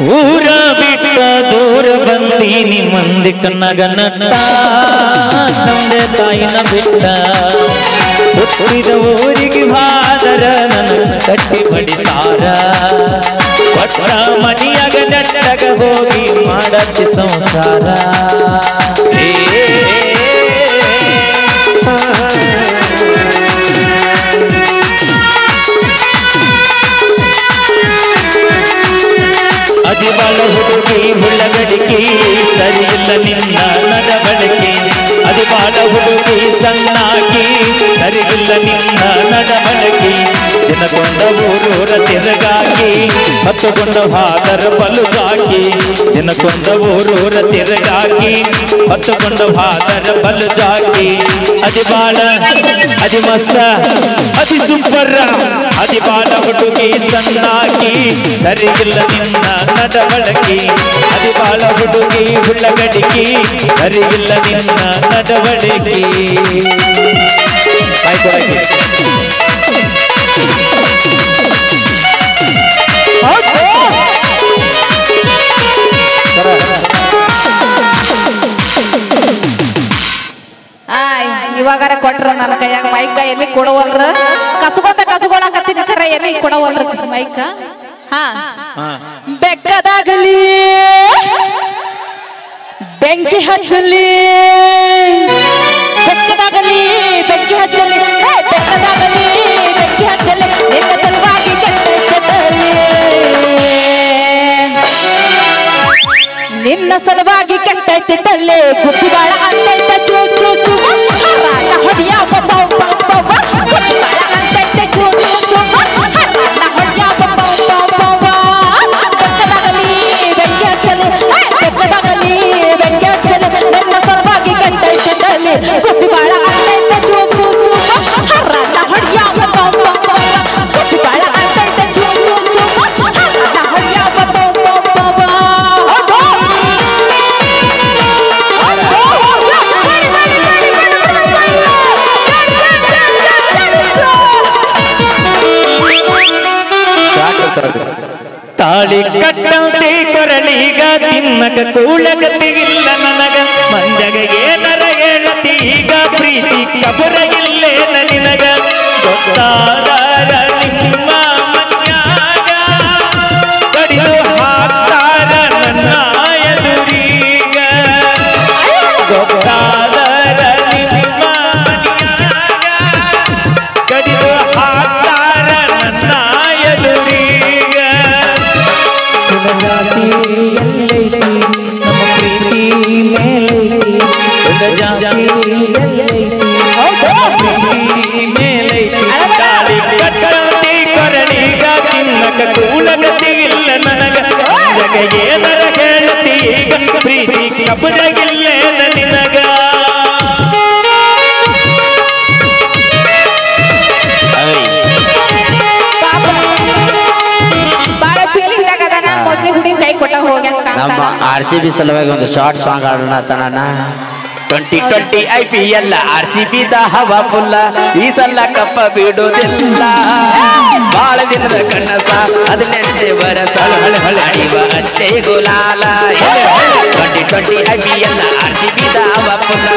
ಊರ ಬಿಟ್ಟ ದೂರ ಬಂದೀನಿ ಮಂದಿ ಕನ್ನಗ ನಟ್ಟ ತಂದೆ ತಾಯಿನ ಬಿಟ್ಟ ಹುಟ್ಟಿದ ಊರಿಗೆ ಹಾದರ ನನ್ನ ಕಟ್ಟಿ ಬಡಿತಾರ ಒಟ್ಟ ಮನಿಯಾಗ ನೆಟ್ಟಗ ಹೋಗಿ ಮಾಡಚ್ಚಿ ಸಂಸಾರ ಅದಿಬಾಳ ಹುಡುಗಿ ಹುಳ್ಳಗಡಿಕೆ ಸರಿ ಇಲ್ಲ ನಿನ್ನ ನಡವಳಿಕೆ ಅದಿಬಾಳ ಹುಡುಗಿ ಸಣ್ಣಾಕಿ ಸರಿ ಇಲ್ಲ ನಿನ್ನ ನಡವಳಿಕೆ ದಿನಗೊಂಡ ಊರೂರ ತಿರುಗಾಕಿ ಹತ್ತುಕೊಂಡ ಹಾದರ ಬಲುಗಾಕಿ ದಿನಗೊಂಡ ಊರೂರ ತಿರುಗಾಕಿ ಹತ್ತುಕೊಂಡ ಹಾದರ ಬಲುಜಾಕಿ ಅದಿಬಾಳ ಅದಿ ಮಸ್ತ ಅದಿ ಸೂಪರ್ ಅದಿಬಾಳ ಹುಡುಗಿ ಸಣ್ಣಾಕಿ ಸರಿ ಇಲ್ಲ ನಿನ್ನ ನಡವಳಿಕೆ ಅದಿಬಾಳ ಹುಡುಗಿ ಹುಳ್ಳಗಡಿಕೆ ಸರಿ ಇಲ್ಲ ನಿನ್ನ ನಡವಳಿಕೆ ಇವಾಗಾರ ಕೊಟ್ರು ನನ್ನ ಕೈಯಾಗ ಮೈಕ ಎಲ್ಲಿ ಕೊಡವಲ್ರ ಕಸಗೊಳಕತ್ತೀನಿ ಕರ ಎಲ್ಲಿ ಕೊಡವಲ್ರ ಮೈಕ ಹಾ ಬೆಕ್ಕದಾಗಲಿ ಬೆಂಕಿ ಹಚ್ಚಲಿ ಬೆಕ್ಕದಾಗಲಿ ಬೆಂಕಿ ಹಚ್ಚಲಿ ಬೆಕ್ಕದಾಗಲಿ ಬೆಂಕಿ ಹಚ್ಚಲಿ ನಿನ್ನ ಸಲುವಾಗಿ ಕೆಟ್ಟಲಿ ನಿನ್ನ ಸಲುವಾಗಿ ಕೆಟ್ಟೈತಿಟ್ಟಲ್ಲಿ ಗುಬ್ಬಿ ಬಾಳ ಅಂತೈತ ಚೂ ಚೂ ಚೂ ಹರಾಟ ಹೊಡಿಯ ಗುಬ್ಬಿ ಬಾಳ ಅಂತೈತೆ ಚೂ ಚೂ ಚೂ ಹರಾಟ ಹೊಡಿಯ ಬೆಕ್ಕದಾಗಲಿ ಬೆಂಕಿ ಹಚ್ಚಲಿ ಬೆಕ್ಕದಾಗಲಿ ಬೆಂಕಿ ಹಚ್ಚಲಿ ನಿನ್ನ ಸಲುವಾಗಿ ಕೆಟ್ಟೈತಿಟ್ಟಲ್ಲಿ ಗುಬ್ಬಿ ಬಾಳ ಅಂತೈತ ಚೂ ಚೂ ಚೂ ಹರಾಟ ಹೊಡಿಯ ಗುಬ್ಬಿ ಬಾಳ ಅಂತೈತೆ ಚೂ ಚೂ ಚೂ ಹರಾಟ ಹೊಡಿಯ ತಾಳಿ ಕಟ್ಟಂತೆ ಕೊರಳೀಗ ತಿನ್ನಕ ಕೂಳಗತಿಗಿಲ್ಲ ನನಗ ಮಂಜಗ ಏನರ ಹೇಳತಿ ಈಗ ಪ್ರೀತಿ ಕಬುರ ಇಲ್ಲೇನ ನಿನಗ ಗೊತ್ತಾದಾರ ನಿಮ್ಮ ಮನ್ಯಾಗ ಕಡಿದು ಹಾಕ್ತಾರ ನನ್ನ ಎದುರೀಗ ಗೊತ್ತಾದಾರ ನಿಮ್ಮ ಮನ್ಯಾಗ ಕಡಿದು ಹಾಕ್ತಾರ ನನ್ನ ಎದುರೀಗ ಜಾತಿ ಎಲ್ಲೈತಿ ನಮ್ಮ ಪ್ರೀತಿ ಮೇಲೈತಿ ಜಾತಿ ಎಲ್ಲೈತಿ ಪ್ರೀತಿ ಮೇಲೈತಿ ತಾಳಿ ಕಟ್ಟಂತಿ ಕೊರಳೀಗ ತಿನ್ನಕ ಕೂಳಗತಿ ಇಲ್ಲ ನನಗ ಜಗ ಏನರ ಹೇಳತಿ ಈಗ ಪ್ರೀತಿ ಕಬುರಗಿಲ್ಲೇನ ನಿನಗ ನಮ್ಮ RCB ಸಲುವಾಗಿ ಒಂದು ಶಾರ್ಟ್ ಸಾಂಗ್ ಆಡೋಣ ತನನ 2020 IPL RCB ದ ಹವಾ ಫುಲ್ಲ ಈ ಸಲ ಕಪ್ಪ ಬಿಡುವುದಿಲ್ಲ ಬಾಳ ದಿನದ ಕನಸ 18 ವರ್ಷ ಅಡಿವ ಅಷ್ಟೇ ಗುಲಾಲ 2020 IPL RCB ದ ಹವಾ ಫುಲ್ಲ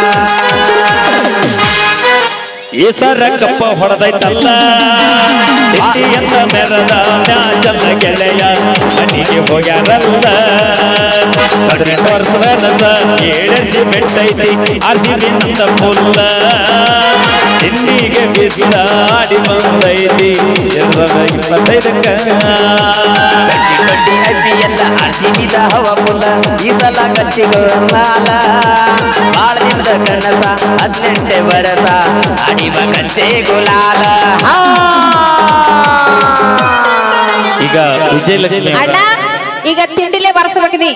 ಈ ಸರ ಕಪ್ಪ ಹೊಡೆದೈತಲ್ಲ ಅಂತ ಮೆರದ ಮ್ಯಾಚಲ್ಲ ಗೆಳೆಯ ಮನೆಗೆ ಹೋಗ್ಯಾರಲ್ಲ 18 ವರ್ಷದ ನಸ ಏಳಸಿ ಬಿಟ್ಟೈತಿ RCB ನಂದ ಫುಲ್ಲ ತಿಂಡಿಗೆ ಬಿದ್ದ ಆಡಿ ಬಂದೈತಿ 25ಕ್ಕ 2020 IPL RCB ದ ಹವಾ ಫುಲ್ಲ ಈ ಸಲ ಕಚ್ಚಿಗೋಲಾಲ ಬಾಳ ದಿನದ ಕನಸ 18 ವರ್ಷ ಅಡಿವ ಕಚ್ಚೆ ಗುಲಾಲ ಈಗ ವಿಜಯಲಕ್ಷ್ಮಿ ಅಣ್ಣ ಈಗ ತಿಂಡಿಲೇ ಬರ್ಸ್ಬೇಕು ನೀ